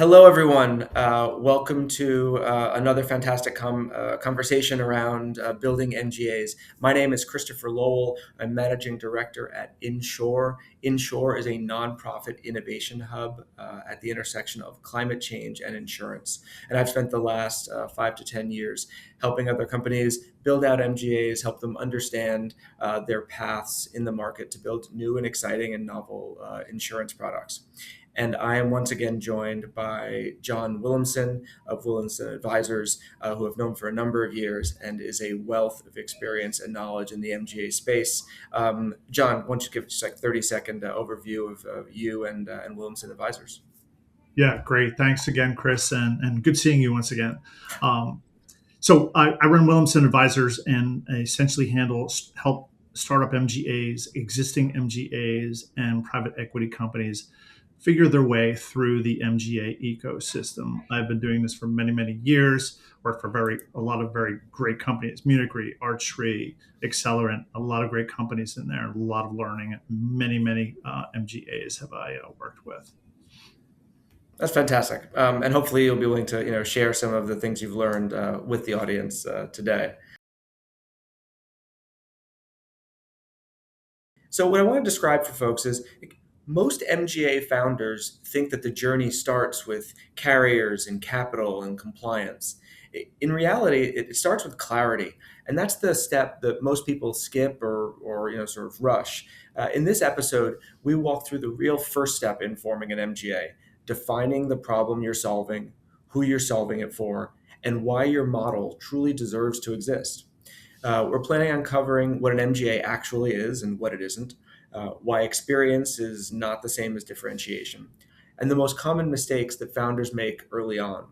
Hello, everyone. Welcome to another fantastic conversation around building MGAs. My name is Christopher Lowell. I'm managing director at INSURE. INSURE is a nonprofit innovation hub at the intersection of climate change and insurance. And I've spent the last 5 to 10 years helping other companies build out MGAs, help them understand their paths in the market to build new and exciting and novel insurance products. And I am once again joined by John Willemsen of Willemsen Advisors, who I've known for a number of years and is a wealth of experience and knowledge in the MGA space. John, why don't you give just like 30-second overview of you and Willemsen Advisors? Yeah, great. Thanks again, Chris, and good seeing you once again. So I run Willemsen Advisors and I essentially help startup MGAs, existing MGAs, and private equity companies figure their way through the MGA ecosystem. I've been doing this for many, many years. Worked for a lot of very great companies: Munich Re, Arch Re, Accelerant. A lot of great companies in there. A lot of learning. Many, many MGAs have I worked with. That's fantastic, and hopefully you'll be willing to share some of the things you've learned with the audience today. So what I want to describe for folks is most MGA founders think that the journey starts with carriers and capital and compliance. In reality, it starts with clarity, and that's the step that most people skip or sort of rush. In this episode, we walk through the real first step in forming an MGA, defining the problem you're solving, who you're solving it for, and why your model truly deserves to exist. We're planning on covering what an MGA actually is and what it isn't, why experience is not the same as differentiation, and the most common mistakes that founders make early on.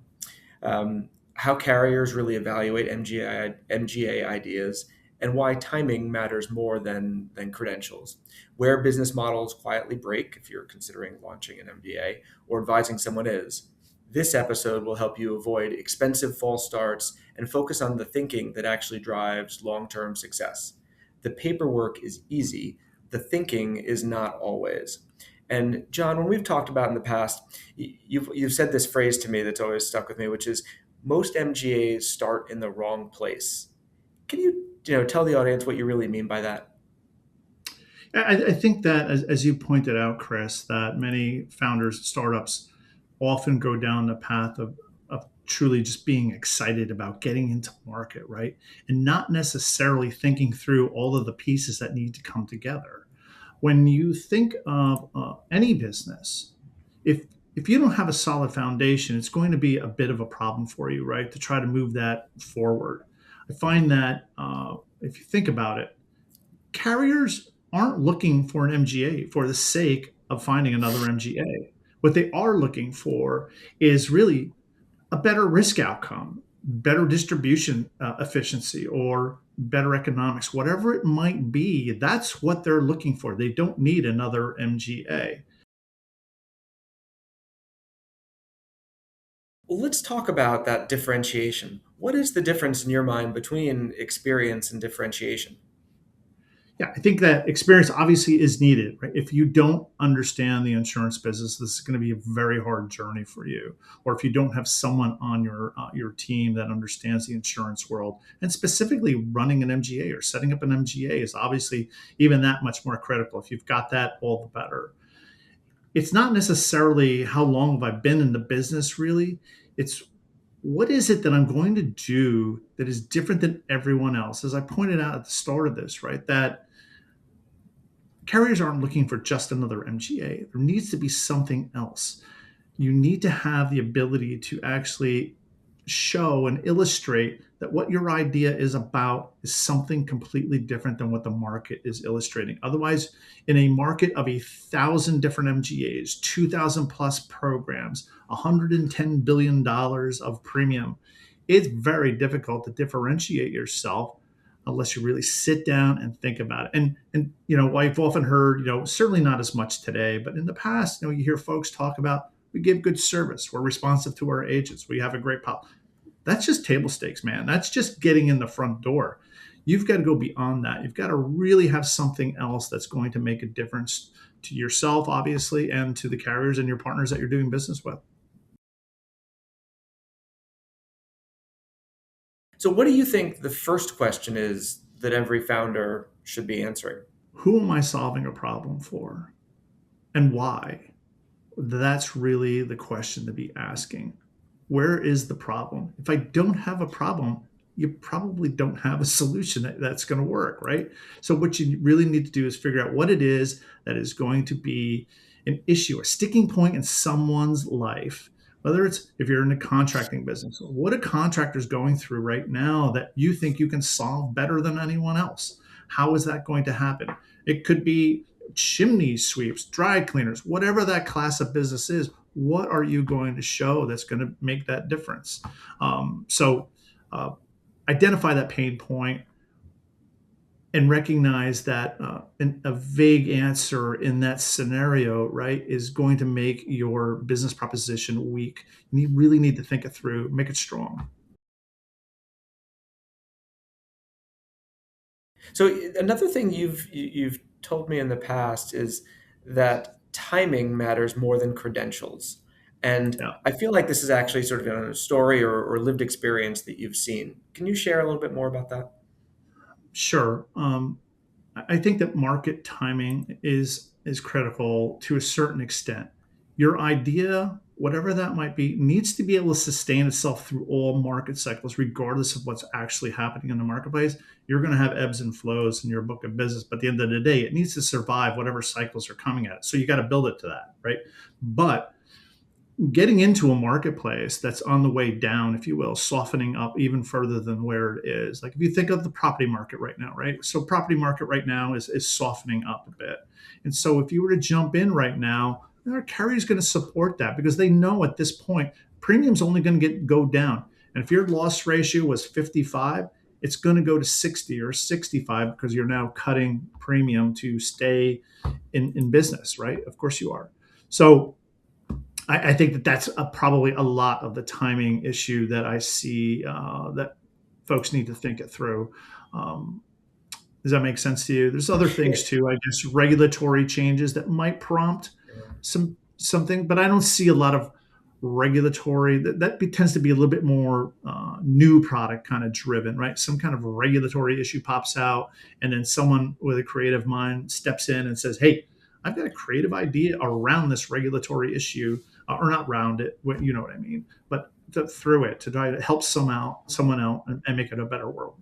How carriers really evaluate MGA ideas, and why timing matters more than credentials. Where business models quietly break if you're considering launching an MBA or advising someone is. This episode will help you avoid expensive false starts and focus on the thinking that actually drives long-term success. The paperwork is easy, the thinking is not always. And John, when we've talked about in the past, you've said this phrase to me that's always stuck with me, which is most MGAs start in the wrong place. Can you tell the audience what you really mean by that? I think that, as you pointed out, Chris, that many founders, startups often go down the path of truly just being excited about getting into market, right? And not necessarily thinking through all of the pieces that need to come together. When you think of any business, if if you don't have a solid foundation, it's going to be a bit of a problem for you, right? To try to move that forward. I find that if you think about it, carriers aren't looking for an MGA for the sake of finding another MGA. What they are looking for is really a better risk outcome, better distribution efficiency, or better economics, whatever it might be. That's what they're looking for. They don't need another MGA. Well, let's talk about that differentiation. What is the difference in your mind between experience and differentiation? Yeah, I think that experience obviously is needed, right? If you don't understand the insurance business, this is going to be a very hard journey for you. Or if you don't have someone on your team that understands the insurance world, and specifically running an MGA or setting up an MGA is obviously even that much more critical. If you've got that, all the better. It's not necessarily how long have I been in the business, really. It's what is it that I'm going to do that is different than everyone else? As I pointed out at the start of this, right? That carriers aren't looking for just another MGA. There needs to be something else. You need to have the ability to actually show and illustrate that what your idea is about is something completely different than what the market is illustrating. Otherwise, in a market of 1,000 different MGAs, 2,000 plus programs, $110 billion of premium, it's very difficult to differentiate yourself unless you really sit down and think about it. And I've often heard, certainly not as much today, but in the past, you hear folks talk about we give good service, we're responsive to our agents, we have a great policy. That's just table stakes, man. That's just getting in the front door. You've got to go beyond that. You've got to really have something else that's going to make a difference to yourself, obviously, and to the carriers and your partners that you're doing business with. So, what do you think the first question is that every founder should be answering? Who am I solving a problem for, and why? That's really the question to be asking. Where is the problem? If I don't have a problem, you probably don't have a solution that's going to work, right? So, what you really need to do is figure out what it is that is going to be an issue, a sticking point in someone's life. Whether it's if you're in the contracting business, what a contractor's going through right now that you think you can solve better than anyone else. How is that going to happen? It could be chimney sweeps, dry cleaners, whatever that class of business is. What are you going to show that's going to make that difference? So uh, identify that pain point and recognize that a vague answer in that scenario, right, is going to make your business proposition weak. You really need to think it through, make it strong. So, another thing you've told me in the past is that timing matters more than credentials, and Yeah, I feel like this is actually sort of a story or lived experience that you've seen. Can you share a little bit more about that? sure. I think that market timing is critical to a certain extent. Your idea, whatever that might be, needs to be able to sustain itself through all market cycles, regardless of what's actually happening in the marketplace. You're going to have ebbs and flows in your book of business, but at the end of the day, it needs to survive whatever cycles are coming at it. So you got to build it to that, right? But getting into a marketplace that's on the way down, if you will, softening up even further than where it is. Like if you think of the property market right now, right? So property market right now is softening up a bit. And so if you were to jump in right now, our carrier is going to support that because they know at this point premium's only going to go down. And if your loss ratio was 55, it's going to go to 60 or 65 because you're now cutting premium to stay in business, right? Of course you are. So I think that that's probably a lot of the timing issue that I see that folks need to think it through. Um, does that make sense to you? There's other things too, I guess, regulatory changes that might prompt something, but I don't see a lot of regulatory tends to be a little bit more new product kind of driven, right? Some kind of regulatory issue pops out, and then someone with a creative mind steps in and says, "Hey, I've got a creative idea around this regulatory issue, or not around it, you know what I mean, but through it to try to help someone out, and make it a better world."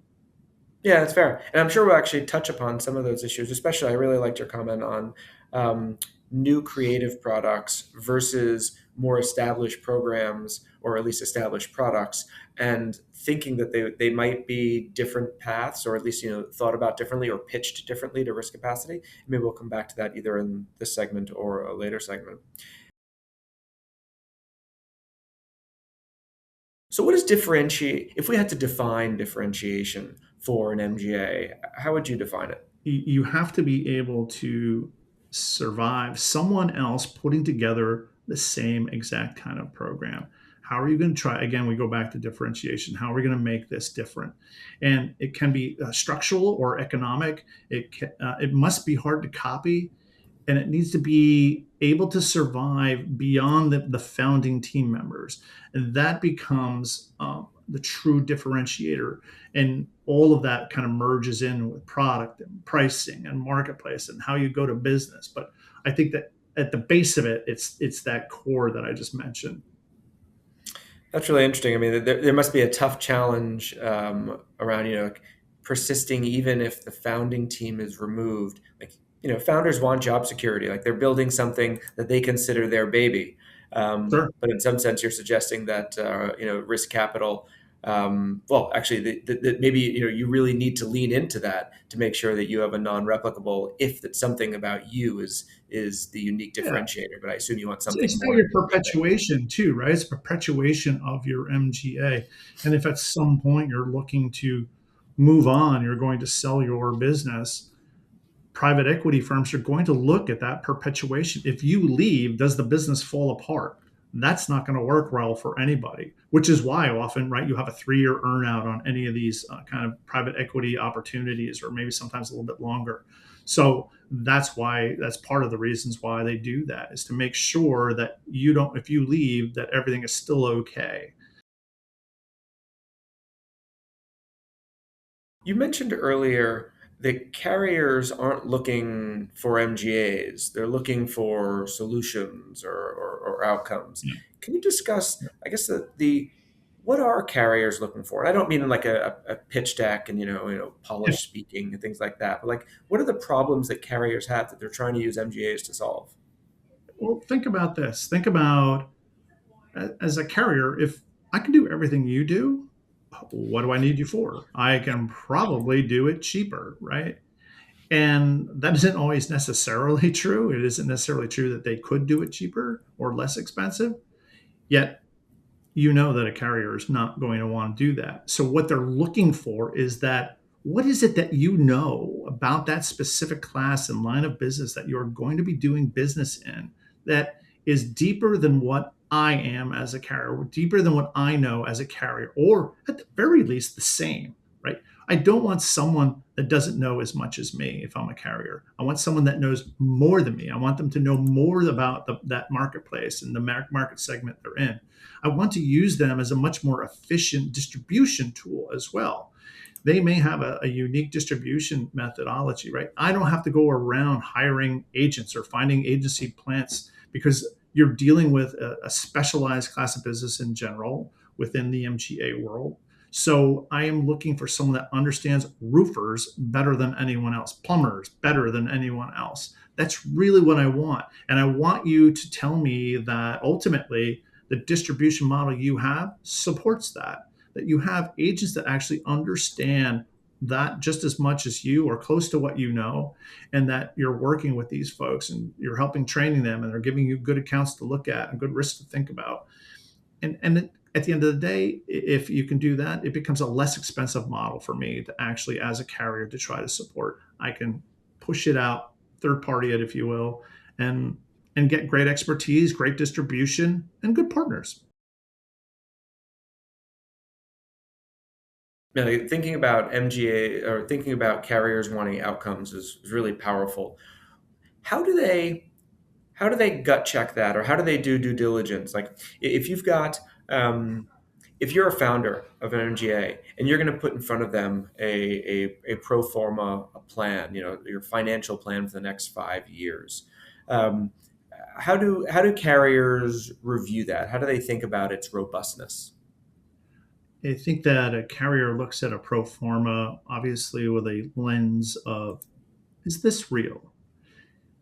Yeah, that's fair. And I'm sure we'll actually touch upon some of those issues, especially I really liked your comment on um, new creative products versus more established programs or at least established products and thinking that they might be different paths or at least, thought about differently or pitched differently to risk capacity. Maybe we'll come back to that either in this segment or a later segment. So what is differentiate? If we had to define differentiation for an MGA, how would you define it? You have to be able to survive someone else putting together the same exact kind of program. How are you going to try? Again, we go back to differentiation. How are we going to make this different? And it can be structural or economic. It must be hard to copy, and it needs to be able to survive beyond the founding team members. And that becomes the true differentiator. And all of that kind of merges in with product and pricing and marketplace and how you go to business. But I think that at the base of it, it's that core that I just mentioned. That's really interesting. I mean, there must be a tough challenge around, persisting even if the founding team is removed. Like, founders want job security. Like they're building something that they consider their baby. Sure. But in some sense, you're suggesting that, risk capital. Well, actually, that maybe you really need to lean into that to make sure that you have a non-replicable. If that something about you is the unique Yeah. differentiator, but I assume you want something It's more not your than one thing. perpetuation too, right? It's perpetuation of your MGA. And if at some point you're looking to move on, you're going to sell your business, private equity firms are going to look at that perpetuation. If you leave, does the business fall apart? That's not going to work well for anybody, which is why often, right, you have a 3-year earnout on any of these kind of private equity opportunities, or maybe sometimes a little bit longer. So that's part of the reasons why they do that, is to make sure that you don't, if you leave, that everything is still okay. You mentioned earlier that carriers aren't looking for MGAs, they're looking for solutions or outcomes. Yeah. Can you discuss, I guess, the what are carriers looking for? And I don't mean in like a pitch deck and Yeah. polished speaking and things like that, but like what are the problems that carriers have that they're trying to use MGAs to solve? Well, think about this. Think about as a carrier, if I can do everything you do, what do I need you for? I can probably do it cheaper, right? And that isn't always necessarily true. It isn't necessarily true that they could do it cheaper or less expensive. Yet you know that a carrier is not going to want to do that. So what they're looking for is that what is it that you know about that specific class and line of business that you're going to be doing business in that is deeper than what I am as a carrier, deeper than what I know as a carrier, or at the very least the same, right? I don't want someone that doesn't know as much as me if I'm a carrier. I want someone that knows more than me. I want them to know more about that marketplace and the market segment they're in. I want to use them as a much more efficient distribution tool as well. They may have a unique distribution methodology, right? I don't have to go around hiring agents or finding agency plants because you're dealing with a specialized class of business in general within the MGA world. So I am looking for someone that understands roofers better than anyone else, plumbers better than anyone else. That's really what I want. And I want you to tell me that ultimately the distribution model you have supports that you have agents that actually understand that just as much as you or close to what you know, and that you're working with these folks and you're helping training them and they're giving you good accounts to look at and good risks to think about. And at the end of the day, if you can do that, it becomes a less expensive model for me to actually, as a carrier, to try to support. I can push it out, third party it, if you will, and and get great expertise, great distribution, and good partners. Now, thinking about MGA or thinking about carriers wanting outcomes is really powerful. How do they how do they gut check that, or how do they do due diligence? Like if you've got if you're a founder of an MGA and you're going to put in front of them a pro forma a plan, your financial plan for the next 5 years, um, how do carriers review that? How do they think about its robustness? I think that a carrier looks at a pro forma, obviously, with a lens of, is this real?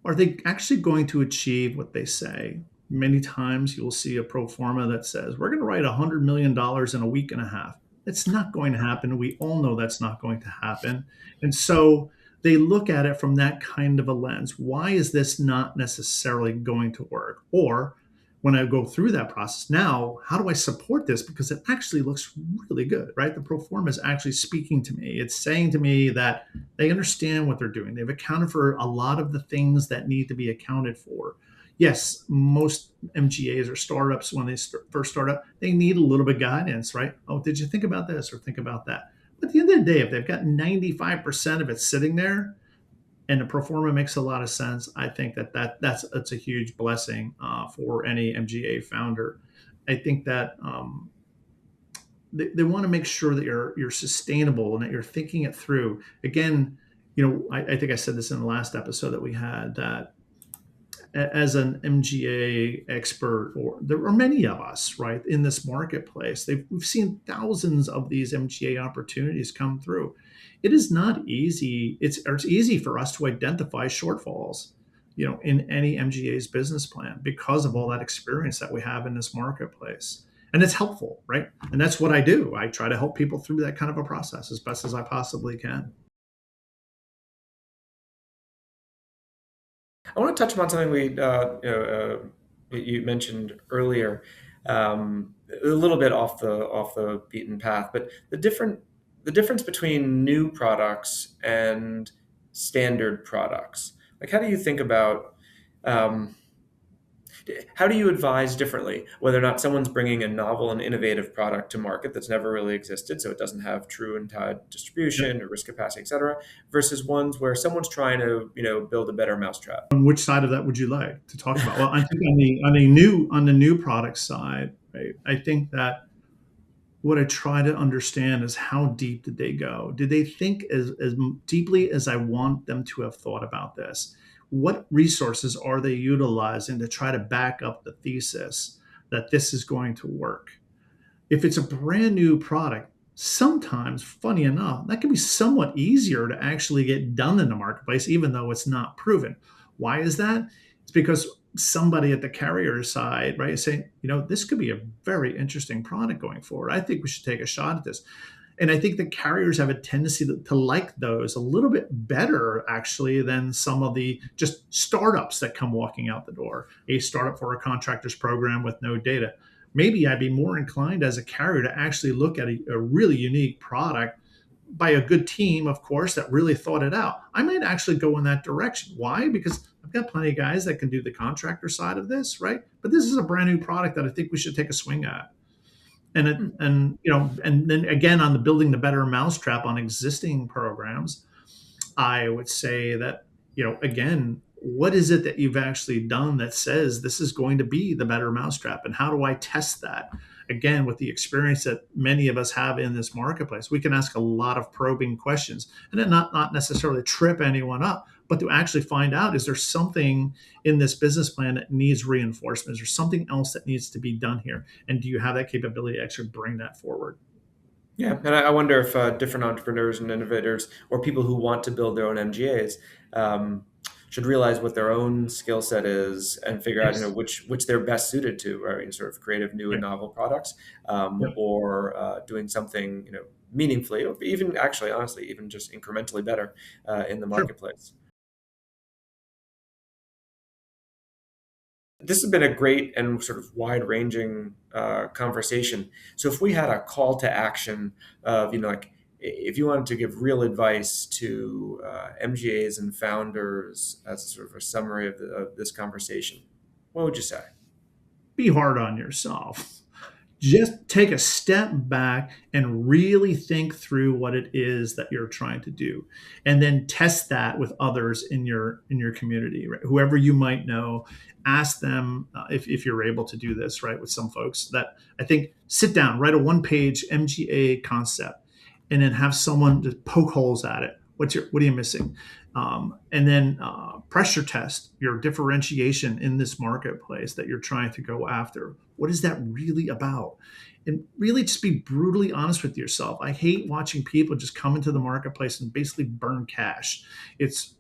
Are they actually going to achieve what they say? Many times you'll see a pro forma that says, we're going to write $100 million in a week and a half. It's not going to happen. We all know that's not going to happen. And so they look at it from that kind of a lens. Why is this not necessarily going to work? Or when I go through that process, now, how do I support this? Because it actually looks really good, right? The pro forma is actually speaking to me. It's saying to me that they understand what they're doing. They've accounted for a lot of the things that need to be accounted for. Yes, most MGAs or startups, when they first start up, they need a little bit of guidance, right? Oh, did you think about this or think about that? But at the end of the day, if they've got 95% of it sitting there and the pro forma makes a lot of sense, I think that's a huge blessing for any MGA founder. I think that they want to make sure that you're sustainable and that you're thinking it through. Again, I think I said this in the last episode that we had, that as an MGA expert, or there are many of us, right, in this marketplace, we've seen thousands of these MGA opportunities come through. It is not easy. It's easy for us to identify shortfalls, in any MGA's business plan because of all that experience that we have in this marketplace. And it's helpful, right? And that's what I do. I try to help people through that kind of a process as best as I possibly can. I want to touch upon something you mentioned earlier, a little bit off the beaten path, but the difference between new products and standard products. Like, um, how do you advise differently whether or not someone's bringing a novel and innovative product to market that's never really existed, so it doesn't have true and tied Yep. distribution or risk capacity, et cetera, versus ones where someone's trying to build a better mousetrap? On which side of that would you like to talk about? Well, I think on the new product side, right? I think that what I try to understand is how deep did they go? Did they think as deeply as I want them to have thought about this? What resources are they utilizing to try to back up the thesis that this is going to work? If it's a brand new product, sometimes, funny enough, that can be somewhat easier to actually get done in the marketplace, even though it's not proven. Why is that? It's because somebody at the carrier side, right, is saying, this could be a very interesting product going forward. I think we should take a shot at this. And I think the carriers have a tendency to like those a little bit better, actually, than some of the just startups that come walking out the door. A startup for a contractors program with no data. Maybe I'd be more inclined as a carrier to actually look at a really unique product by a good team, of course, that really thought it out. I might actually go in that direction. Why? Because I've got plenty of guys that can do the contractor side of this, right? But this is a brand new product that I think we should take a swing at. And then again, on the building the better mousetrap on existing programs, I would say that, again, what is it that you've actually done that says this is going to be the better mousetrap? And how do I test that? Again, with the experience that many of us have in this marketplace, we can ask a lot of probing questions and then not necessarily trip anyone up, but to actually find out, is there something in this business plan that needs reinforcement? Is there something else that needs to be done here? And do you have that capability to actually bring that forward? Yeah, and I wonder if different entrepreneurs and innovators, or people who want to build their own MGAs, should realize what their own skill set is and figure out, Yes. which they're best suited to, right? Sort of creative, new and Yep. novel products, Yep. or doing something, meaningfully, or even actually, honestly, even just incrementally better in the Sure. marketplace. This has been a great and sort of wide-ranging conversation. So, if we had a call to action of, like, if you wanted to give real advice to MGAs and founders as sort of a summary of this conversation, what would you say? Be hard on yourself. Just take a step back and really think through what it is that you're trying to do, and then test that with others in your community, right? Whoever you might know, ask them, if you're able to do this, right? With some folks that, I think, sit down, write a one-page MGA concept, and then have someone just poke holes at it. What are you missing? And then pressure test your differentiation in this marketplace that you're trying to go after. What is that really about? And really just be brutally honest with yourself. I hate watching people just come into the marketplace and basically burn cash. It's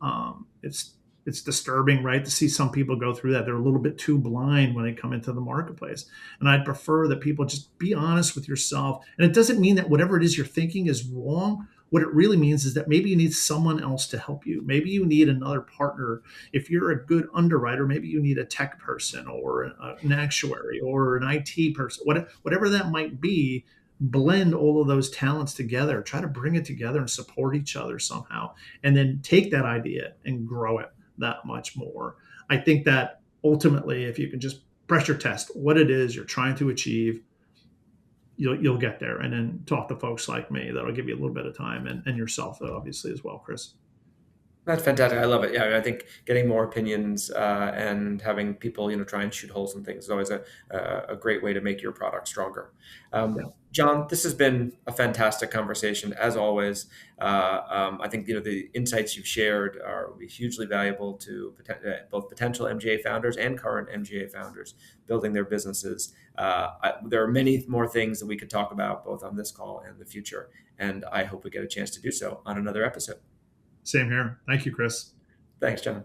disturbing, right, to see some people go through that. They're a little bit too blind when they come into the marketplace. And I'd prefer that people just be honest with yourself. And it doesn't mean that whatever it is you're thinking is wrong. What it really means is that maybe you need someone else to help you. Maybe you need another partner. If you're a good underwriter, maybe you need a tech person or an actuary or an IT person, whatever that might be. Blend all of those talents together, try to bring it together and support each other somehow, and then take that idea and grow it that much more. I think that ultimately, if you can just pressure test what it is you're trying to achieve, you'll get there. And then talk to folks like me. That'll give you a little bit of time, and yourself, obviously, as well, Chris. That's fantastic. I love it. Yeah, I think getting more opinions and having people, try and shoot holes in things is always a great way to make your product stronger. Yeah. John, this has been a fantastic conversation as always. I think the insights you've shared will be hugely valuable to both potential MGA founders and current MGA founders building their businesses. There are many more things that we could talk about both on this call and the future, and I hope we get a chance to do so on another episode. Same here. Thank you, Chris. Thanks, John.